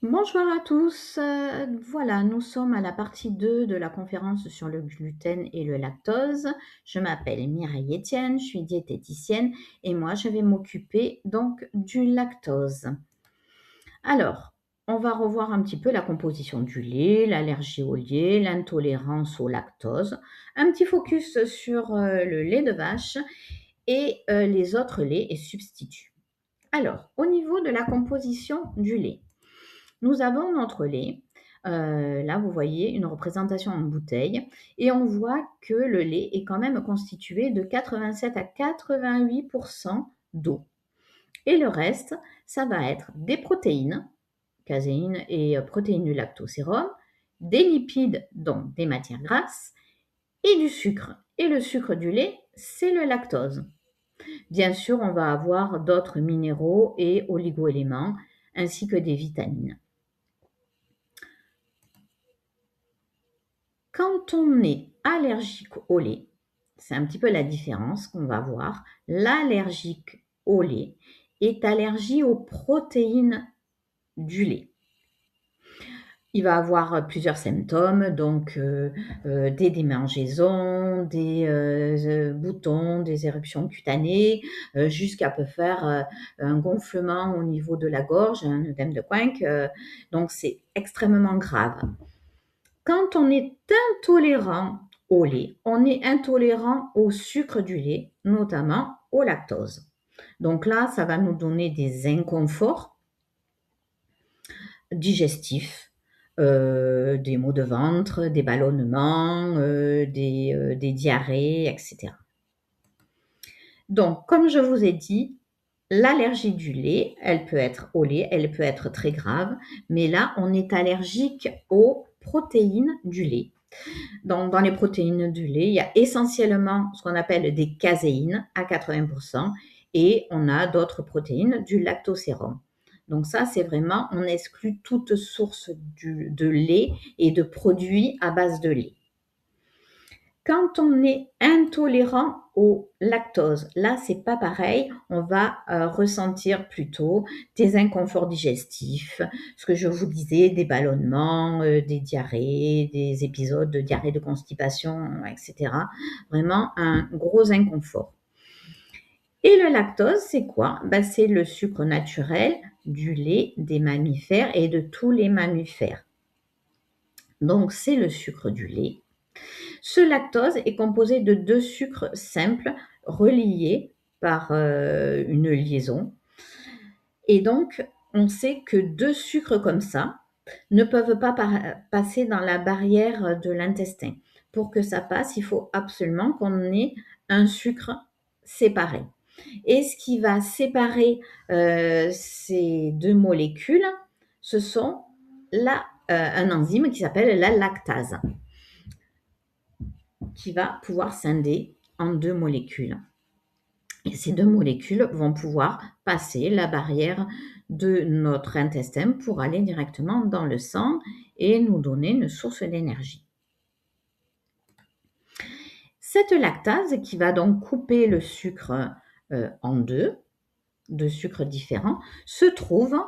Bonjour à tous. Voilà, nous sommes à la partie 2 de la conférence sur le gluten et le lactose. Je m'appelle Mireille Etienne, je suis diététicienne et moi je vais m'occuper donc du lactose. Alors, on va revoir un petit peu la composition du lait, l'allergie au lait, l'intolérance au lactose, un petit focus sur le lait de vache et les autres laits et substituts. Alors, au niveau de la composition du lait, nous avons notre lait. Là, vous voyez une représentation en bouteille et on voit que le lait est quand même constitué de 87 à 88 d'eau. Et le reste, ça va être des protéines, caséine et protéines du lactosérum, des lipides, donc des matières grasses, et du sucre. Et le sucre du lait, c'est le lactose. Bien sûr, on va avoir d'autres minéraux et oligoéléments, ainsi que des vitamines. Quand on est allergique au lait, c'est un petit peu la différence qu'on va voir. L'allergique au lait est allergique aux protéines du lait. Il va avoir plusieurs symptômes, donc des démangeaisons, des boutons, des éruptions cutanées, jusqu'à peut faire un gonflement au niveau de la gorge, un œdème de Koenck. Donc c'est extrêmement grave. Quand on est intolérant au lait, on est intolérant au sucre du lait, notamment au lactose. Donc là, ça va nous donner des inconforts digestifs, des maux de ventre, des ballonnements, des diarrhées, etc. Donc, comme je vous ai dit, l'allergie du lait, elle peut être au lait, elle peut être très grave, mais là, on est allergique aux protéines du lait. Donc, dans les protéines du lait, il y a essentiellement ce qu'on appelle des caséines à 80% et on a d'autres protéines du lactosérum. Donc ça, c'est vraiment, on exclut toute source de lait et de produits à base de lait. Quand on est intolérant au lactose, là, c'est pas pareil. On va ressentir plutôt des inconforts digestifs, ce que je vous disais, des ballonnements, des diarrhées, des épisodes de diarrhée de constipation, etc. Vraiment un gros inconfort. Et le lactose, c'est quoi? C'est le sucre naturel du lait des mammifères et de tous les mammifères. Donc, c'est le sucre du lait. Ce lactose est composé de deux sucres simples reliés par une liaison. Et donc, on sait que deux sucres comme ça ne peuvent pas passer dans la barrière de l'intestin. Pour que ça passe, il faut absolument qu'on ait un sucre séparé. Et ce qui va séparer ces deux molécules, ce sont un enzyme qui s'appelle la lactase, qui va pouvoir scinder en deux molécules. Et ces deux molécules vont pouvoir passer la barrière de notre intestin pour aller directement dans le sang et nous donner une source d'énergie. Cette lactase qui va donc couper le sucre en deux sucres différents, se trouve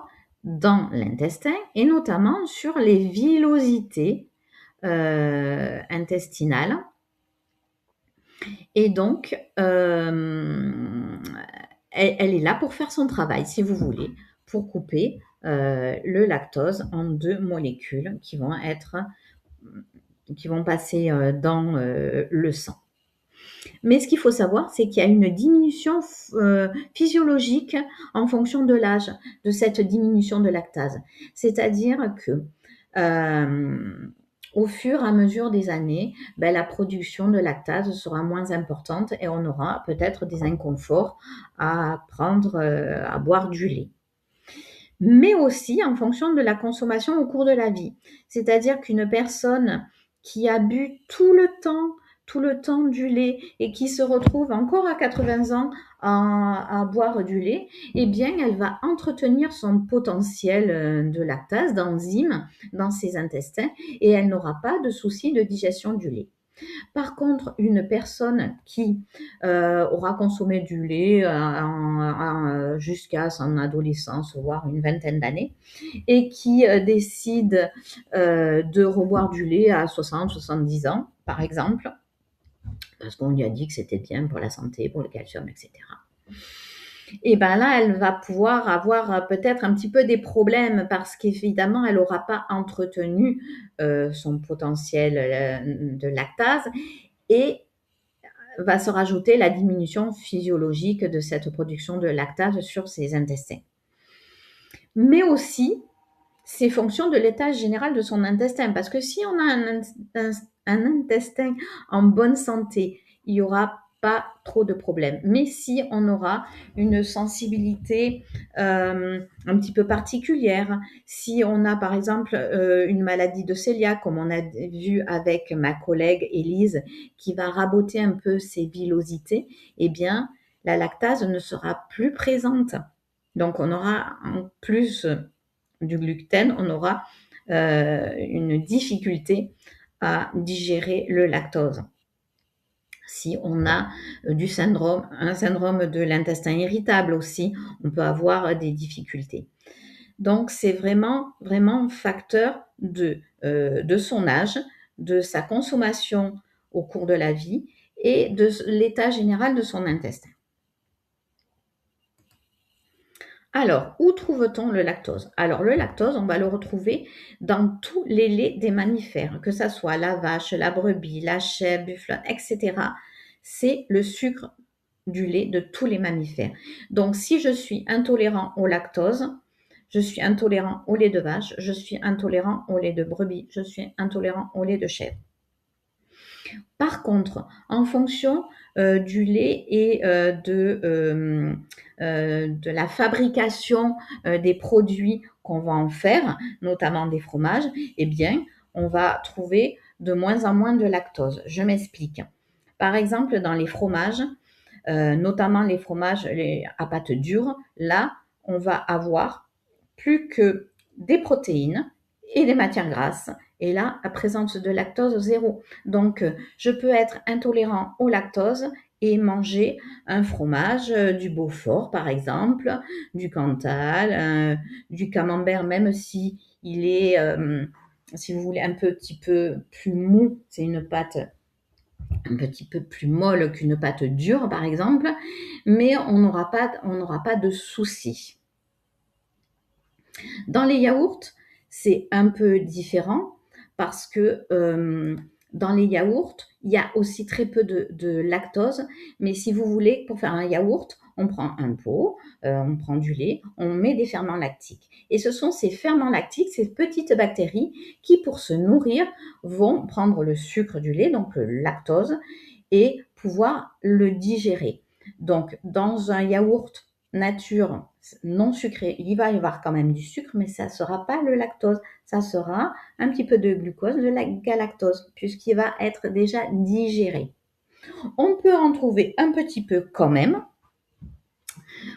dans l'intestin et notamment sur les villosités intestinales. Et donc, elle est là pour faire son travail, si vous voulez, pour couper le lactose en deux molécules qui vont passer dans le sang. Mais ce qu'il faut savoir, c'est qu'il y a une diminution physiologique en fonction de l'âge de cette diminution de lactase. C'est-à-dire que au fur et à mesure des années, la production de lactase sera moins importante et on aura peut-être des inconforts à prendre, à boire du lait. Mais aussi en fonction de la consommation au cours de la vie. C'est-à-dire qu'une personne qui a bu tout le temps du lait et qui se retrouve encore à 80 ans à boire du lait, eh bien, elle va entretenir son potentiel de lactase, d'enzymes dans ses intestins et elle n'aura pas de souci de digestion du lait. Par contre, une personne qui aura consommé du lait jusqu'à son adolescence, voire une vingtaine d'années, et qui décide de reboire du lait à 60-70 ans, par exemple, parce qu'on lui a dit que c'était bien pour la santé, pour le calcium, etc. Et bien là, elle va pouvoir avoir peut-être un petit peu des problèmes parce qu'évidemment, elle n'aura pas entretenu son potentiel de lactase et va se rajouter la diminution physiologique de cette production de lactase sur ses intestins. Mais aussi, c'est fonction de l'état général de son intestin. Parce que si on a un intestin en bonne santé, il n'y aura pas trop de problèmes. Mais si on aura une sensibilité un petit peu particulière, si on a par exemple une maladie de cœliaque, comme on a vu avec ma collègue Élise, qui va raboter un peu ses villosités, eh bien, la lactase ne sera plus présente. Donc, on aura en plus du gluten, on aura une difficulté à digérer le lactose. Si on a un syndrome de l'intestin irritable aussi, on peut avoir des difficultés. Donc, c'est vraiment facteur de son âge, de sa consommation au cours de la vie et de l'état général de son intestin. Alors, où trouve-t-on le lactose? Alors, le lactose, on va le retrouver dans tous les laits des mammifères, que ce soit la vache, la brebis, la chèvre, buffle, etc. C'est le sucre du lait de tous les mammifères. Donc, si je suis intolérant au lactose, je suis intolérant au lait de vache, je suis intolérant au lait de brebis, je suis intolérant au lait de chèvre. Par contre, en fonction du lait et de la fabrication des produits qu'on va en faire, notamment des fromages, eh bien, on va trouver de moins en moins de lactose. Je m'explique. Par exemple, dans les fromages, notamment les fromages à pâte dure, là, on va avoir plus que des protéines et des matières grasses. Et là, la présence de lactose, zéro. Donc, je peux être intolérant au lactose et manger un fromage, du Beaufort par exemple, du Cantal, du Camembert, même si il est, si vous voulez, un petit peu plus mou. C'est une pâte un petit peu plus molle qu'une pâte dure par exemple, mais on n'aura pas de soucis. Dans les yaourts, c'est un peu différent parce que dans les yaourts, il y a aussi très peu de lactose. Mais si vous voulez, pour faire un yaourt, on prend un pot, on prend du lait, on met des ferments lactiques. Et ce sont ces ferments lactiques, ces petites bactéries qui, pour se nourrir, vont prendre le sucre du lait, donc le lactose, et pouvoir le digérer. Donc, dans un yaourt nature non sucré, il va y avoir quand même du sucre, mais ça ne sera pas le lactose. Ça sera un petit peu de glucose, de la galactose, puisqu'il va être déjà digéré. On peut en trouver un petit peu quand même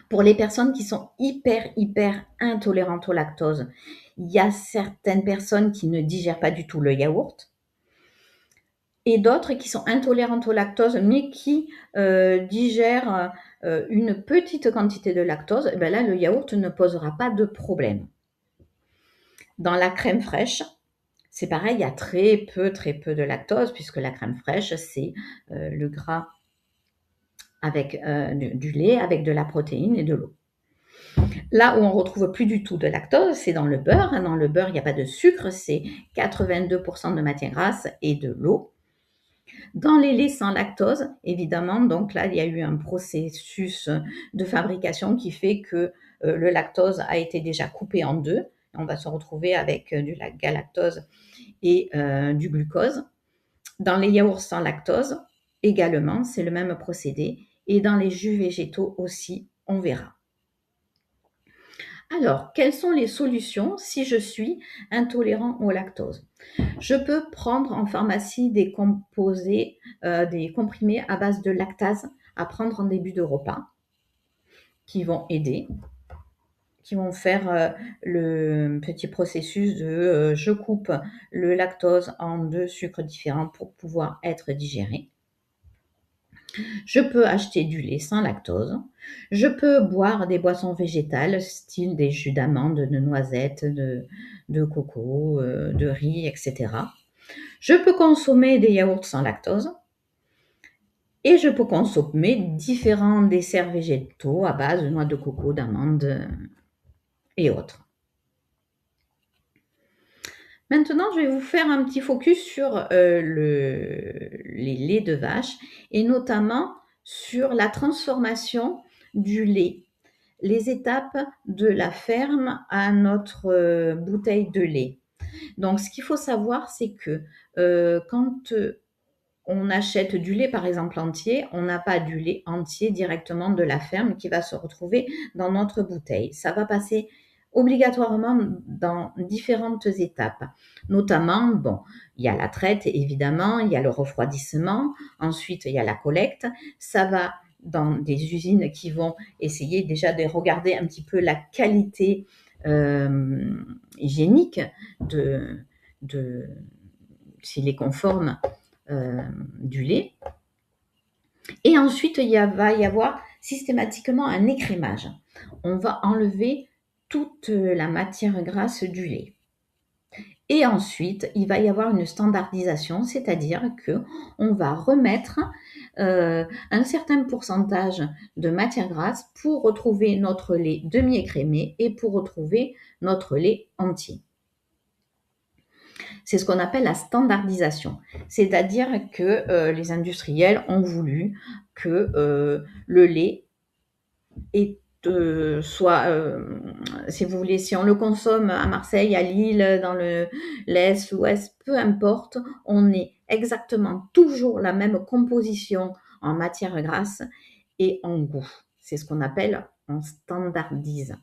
pour les personnes qui sont hyper intolérantes au lactose. Il y a certaines personnes qui ne digèrent pas du tout le yaourt et d'autres qui sont intolérantes au lactose, mais qui digèrent une petite quantité de lactose. Et bien là, le yaourt ne posera pas de problème. Dans la crème fraîche, c'est pareil, il y a très peu de lactose, puisque la crème fraîche, c'est le gras avec du lait, avec de la protéine et de l'eau. Là où on ne retrouve plus du tout de lactose, c'est dans le beurre. Dans le beurre, il n'y a pas de sucre, c'est 82% de matière grasse et de l'eau. Dans les laits sans lactose, évidemment, donc là, il y a eu un processus de fabrication qui fait que le lactose a été déjà coupé en deux. On va se retrouver avec du galactose et du glucose. Dans les yaourts sans lactose, également, c'est le même procédé. Et dans les jus végétaux aussi, on verra. Alors, quelles sont les solutions si je suis intolérant au lactose? Je peux prendre en pharmacie des composés, des comprimés à base de lactase à prendre en début de repas qui vont aider, qui vont faire le petit processus de je coupe le lactose en 2 sucres différents pour pouvoir être digéré. Je peux acheter du lait sans lactose. Je peux boire des boissons végétales, style des jus d'amandes, de noisettes, de coco, de riz, etc. Je peux consommer des yaourts sans lactose. Et je peux consommer différents desserts végétaux à base de noix de coco, d'amandes et autres. Maintenant, je vais vous faire un petit focus sur les laits de vache et notamment sur la transformation du lait, les étapes de la ferme à notre bouteille de lait. Donc, ce qu'il faut savoir, c'est que quand on achète du lait, par exemple, entier, on n'a pas du lait entier directement de la ferme qui va se retrouver dans notre bouteille. Ça va passer obligatoirement dans différentes étapes. Notamment, bon, il y a la traite, évidemment, il y a le refroidissement, ensuite il y a la collecte. Ça va dans des usines qui vont essayer déjà de regarder un petit peu la qualité hygiénique s'il est conforme du lait. Et ensuite, va y avoir systématiquement un écrémage. On va enlever toute la matière grasse du lait. Et ensuite, il va y avoir une standardisation, c'est-à-dire que on va remettre un certain pourcentage de matière grasse pour retrouver notre lait demi-écrémé et pour retrouver notre lait entier. C'est ce qu'on appelle la standardisation. C'est-à-dire que les industriels ont voulu que le lait soit, si vous voulez, si on le consomme à Marseille, à Lille, dans l'Est, l'Ouest, peu importe, on ait exactement toujours la même composition en matière grasse et en goût. C'est ce qu'on appelle on standardise.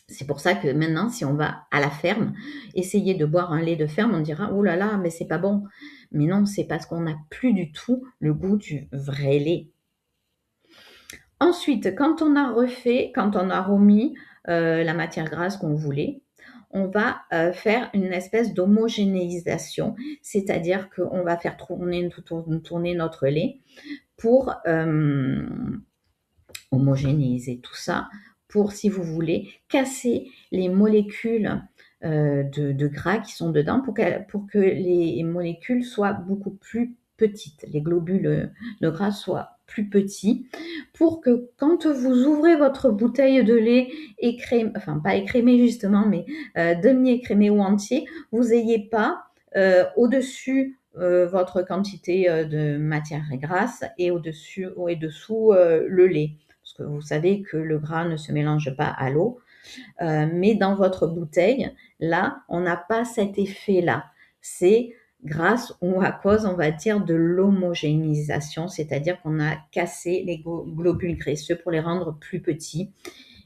C'est pour ça que maintenant, si on va à la ferme, essayer de boire un lait de ferme, on dira oh là là, mais c'est pas bon. Mais non, c'est parce qu'on n'a plus du tout le goût du vrai lait. Ensuite, quand on a remis la matière grasse qu'on voulait, on va faire une espèce d'homogénéisation, c'est-à-dire qu'on va faire tourner notre lait pour homogénéiser tout ça, pour, si vous voulez, casser les molécules de gras qui sont dedans pour que les molécules soient beaucoup plus petites, les globules de gras soient plus petits, pour que quand vous ouvrez votre bouteille de lait écrémé, enfin pas écrémé justement, mais demi-écrémé ou entier, vous n'ayez pas au-dessus votre quantité de matière grasse et au-dessus ou dessous le lait. Parce que vous savez que le gras ne se mélange pas à l'eau. Mais dans votre bouteille, là, on n'a pas cet effet-là. C'est grâce ou à cause, on va dire, de l'homogénéisation, c'est-à-dire qu'on a cassé les globules graisseux pour les rendre plus petits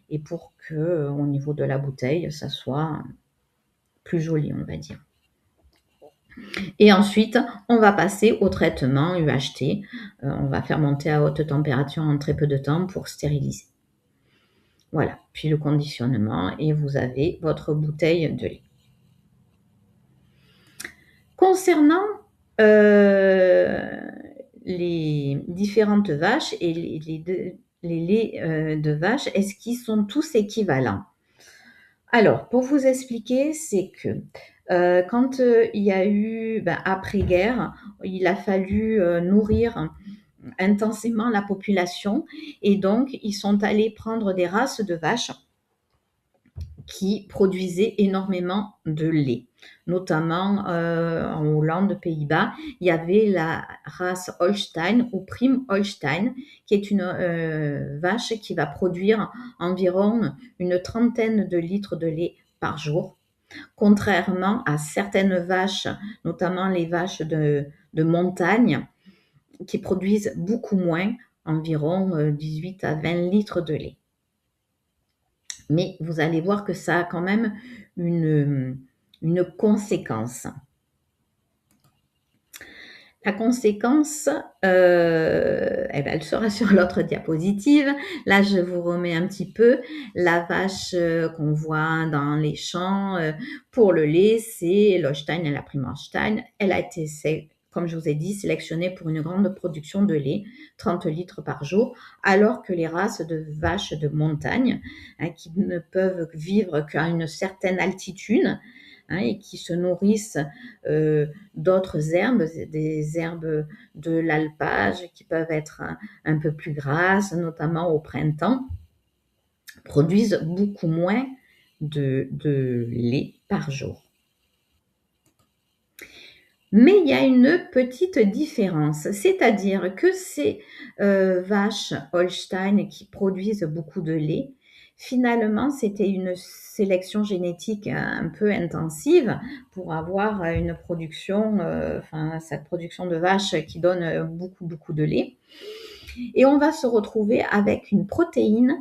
et pour que, au niveau de la bouteille, ça soit plus joli, on va dire. Et ensuite, on va passer au traitement UHT. On va faire monter à haute température en très peu de temps pour stériliser. Voilà, puis le conditionnement et vous avez votre bouteille de lait. Concernant les différentes vaches et les laits de vache, est-ce qu'ils sont tous équivalents? Alors, pour vous expliquer, c'est que quand il y a eu, après-guerre, il a fallu nourrir intensément la population et donc ils sont allés prendre des races de vaches qui produisaient énormément de lait. Notamment en Hollande, Pays-Bas, il y avait la race Holstein ou Prime Holstein, qui est une vache qui va produire environ une trentaine de litres de lait par jour, contrairement à certaines vaches, notamment les vaches de montagne, qui produisent beaucoup moins, environ 18 à 20 litres de lait. Mais vous allez voir que ça a quand même une conséquence. La conséquence, elle sera sur l'autre diapositive. Là, je vous remets un petit peu la vache qu'on voit dans les champs pour le lait, c'est l'Holstein et la Primorstein. Elle a été, comme je vous ai dit, sélectionnée pour une grande production de lait, 30 litres par jour, alors que les races de vaches de montagne, qui ne peuvent vivre qu'à une certaine altitude, et qui se nourrissent d'autres herbes, des herbes de l'alpage qui peuvent être un peu plus grasses, notamment au printemps, produisent beaucoup moins de lait par jour. Mais il y a une petite différence, c'est-à-dire que ces vaches Holstein qui produisent beaucoup de lait, finalement, c'était une sélection génétique un peu intensive pour avoir une production, cette production de vaches qui donne beaucoup de lait. Et on va se retrouver avec une protéine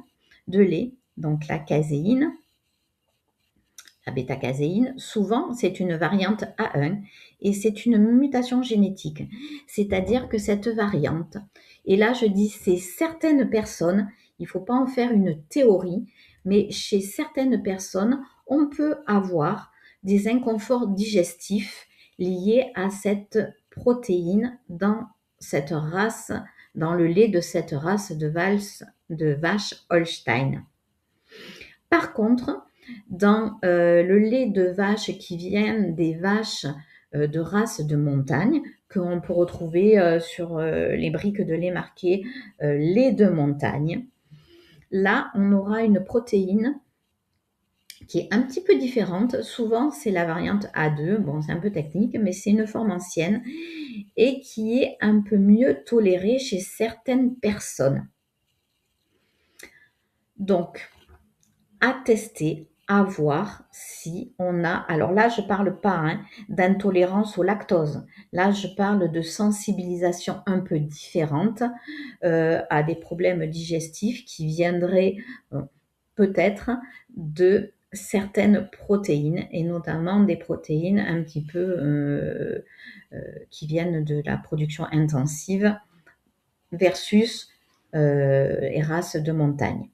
de lait, donc la caséine, la bêta-caséine. Souvent, c'est une variante A1 et c'est une mutation génétique. C'est-à-dire que cette variante, et là je dis c'est certaines personnes, il ne faut pas en faire une théorie, mais chez certaines personnes, on peut avoir des inconforts digestifs liés à cette protéine dans cette race, dans le lait de cette race de vache Holstein. Par contre, dans le lait de vache qui vient des vaches de race de montagne, qu'on peut retrouver sur les briques de lait marquées lait de montagne, là, on aura une protéine qui est un petit peu différente. Souvent, c'est la variante A2. Bon, c'est un peu technique, mais c'est une forme ancienne et qui est un peu mieux tolérée chez certaines personnes. Donc, à tester, à voir si on a, alors là je parle pas d'intolérance au lactose, là je parle de sensibilisation un peu différente à des problèmes digestifs qui viendraient peut-être de certaines protéines et notamment des protéines un petit peu qui viennent de la production intensive versus les races de montagne.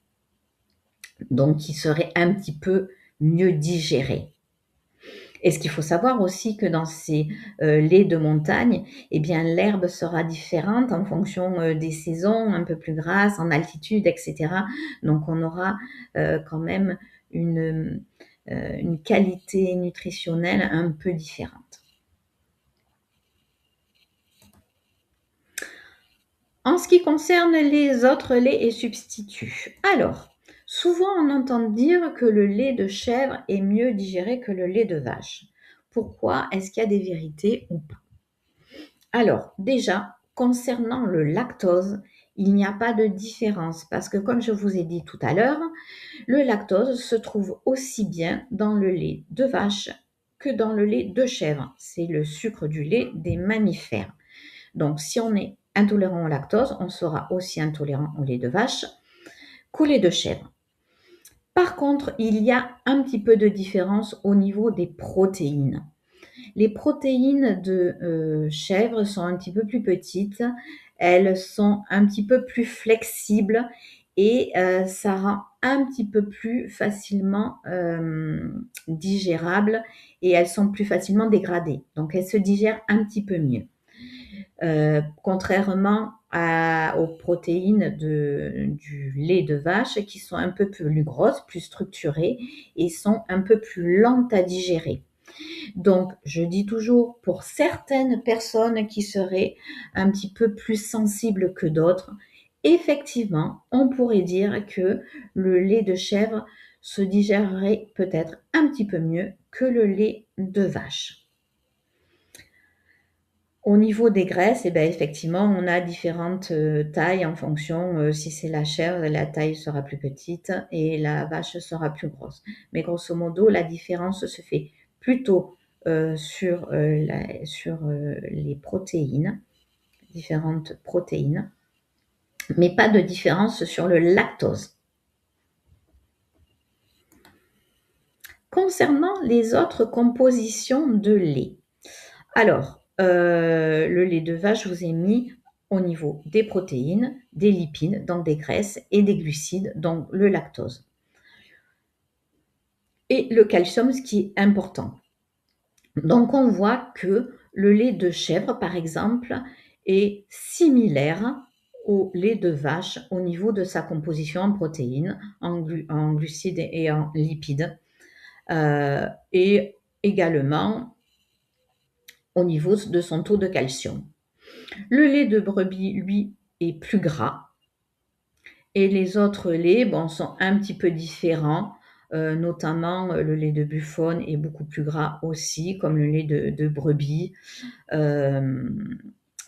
Donc qui serait un petit peu mieux digéré. Et ce qu'il faut savoir aussi que dans ces laits de montagne, eh bien l'herbe sera différente en fonction des saisons, un peu plus grasse, en altitude, etc. Donc on aura quand même une qualité nutritionnelle un peu différente. En ce qui concerne les autres laits et substituts, alors, souvent on entend dire que le lait de chèvre est mieux digéré que le lait de vache. Pourquoi? Est-ce qu'il y a des vérités ou pas? Alors, déjà, concernant le lactose, il n'y a pas de différence parce que comme je vous ai dit tout à l'heure, le lactose se trouve aussi bien dans le lait de vache que dans le lait de chèvre. C'est le sucre du lait des mammifères. Donc, si on est intolérant au lactose, on sera aussi intolérant au lait de vache qu'au lait de chèvre. Par contre, il y a un petit peu de différence au niveau des protéines. Les protéines de chèvre sont un petit peu plus petites, elles sont un petit peu plus flexibles et ça rend un petit peu plus facilement digérables et elles sont plus facilement dégradées. Donc elles se digèrent un petit peu mieux. Contrairement aux protéines du lait de vache qui sont un peu plus grosses, plus structurées et sont un peu plus lentes à digérer. Donc, je dis toujours, pour certaines personnes qui seraient un petit peu plus sensibles que d'autres, effectivement, on pourrait dire que le lait de chèvre se digérerait peut-être un petit peu mieux que le lait de vache. Au niveau des graisses, effectivement, on a différentes tailles en fonction, si c'est la chèvre, la taille sera plus petite et la vache sera plus grosse. Mais grosso modo, la différence se fait plutôt sur les protéines, différentes protéines, mais pas de différence sur le lactose. Concernant les autres compositions de lait, alors, le lait de vache, je vous ai mis au niveau des protéines, des lipides, donc des graisses, et des glucides, donc le lactose. Et le calcium, ce qui est important. Donc on voit que le lait de chèvre, par exemple, est similaire au lait de vache au niveau de sa composition en protéines, en glucides et en lipides, et également au niveau de son taux de calcium. Le lait de brebis, lui, est plus gras, et les autres laits, bon, sont un petit peu différents, notamment le lait de buffone est beaucoup plus gras aussi, comme le lait de brebis.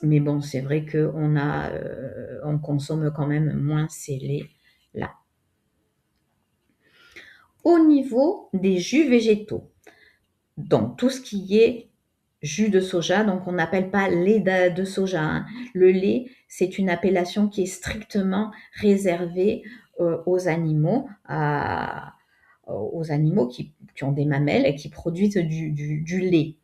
Mais bon, c'est vrai on consomme quand même moins ces laits-là. Au niveau des jus végétaux, donc tout ce qui est jus de soja, donc on n'appelle pas lait de soja, hein. Le lait, c'est une appellation qui est strictement réservée aux animaux, aux animaux qui ont des mamelles et qui produisent du lait.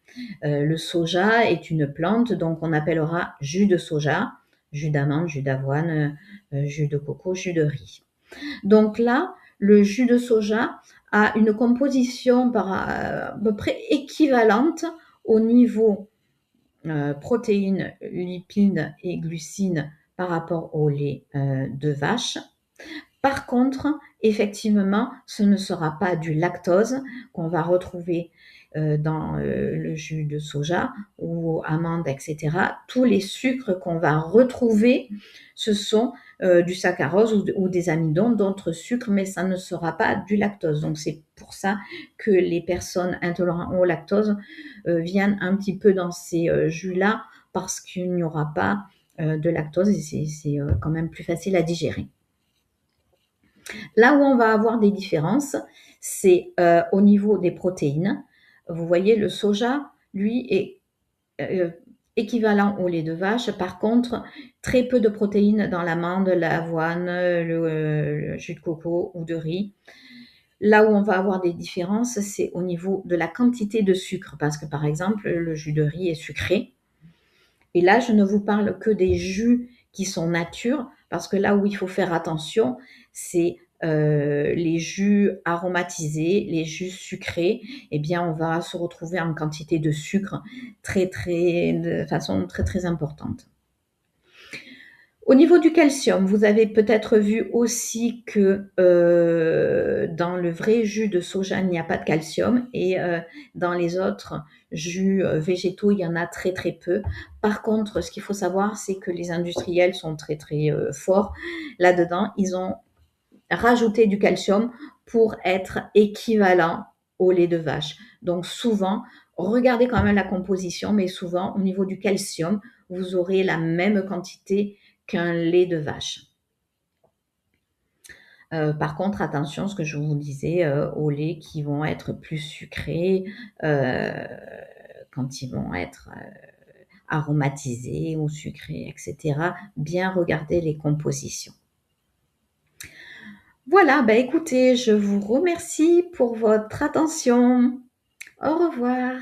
Le soja est une plante, donc on appellera jus de soja, jus d'amande, jus d'avoine, jus de coco, jus de riz. Donc là, le jus de soja a une composition à peu près équivalente au niveau protéines, lipides et glucides par rapport au lait de vache. Par contre, effectivement, ce ne sera pas du lactose qu'on va retrouver dans le jus de soja ou amandes, etc. Tous les sucres qu'on va retrouver, ce sont du saccharose ou des amidons, d'autres sucres, mais ça ne sera pas du lactose. Donc c'est pour ça que les personnes intolérantes au lactose viennent un petit peu dans ces jus-là, parce qu'il n'y aura pas de lactose et c'est quand même plus facile à digérer. Là où on va avoir des différences, c'est au niveau des protéines. Vous voyez, le soja, lui, est équivalent au lait de vache. Par contre, très peu de protéines dans l'amande, l'avoine, le jus de coco ou de riz. Là où on va avoir des différences, c'est au niveau de la quantité de sucre, parce que par exemple, le jus de riz est sucré. Et là, je ne vous parle que des jus qui sont nature, parce que là où il faut faire attention, c'est les jus aromatisés, les jus sucrés. Eh bien, on va se retrouver en quantité de sucre de façon très très importante. Au niveau du calcium, vous avez peut-être vu aussi que dans le vrai jus de soja, il n'y a pas de calcium, et dans les autres jus végétaux, il y en a très très peu. Par contre, ce qu'il faut savoir, c'est que les industriels sont très très forts là-dedans. Ils ont rajouté du calcium pour être équivalent au lait de vache. Donc souvent, regardez quand même la composition, mais souvent au niveau du calcium, vous aurez la même quantité qu'un lait de vache. Par contre, attention, ce que je vous disais, aux laits qui vont être plus sucrés, quand ils vont être aromatisés ou sucrés, etc. Bien regarder les compositions. Voilà, bah écoutez, je vous remercie pour votre attention. Au revoir.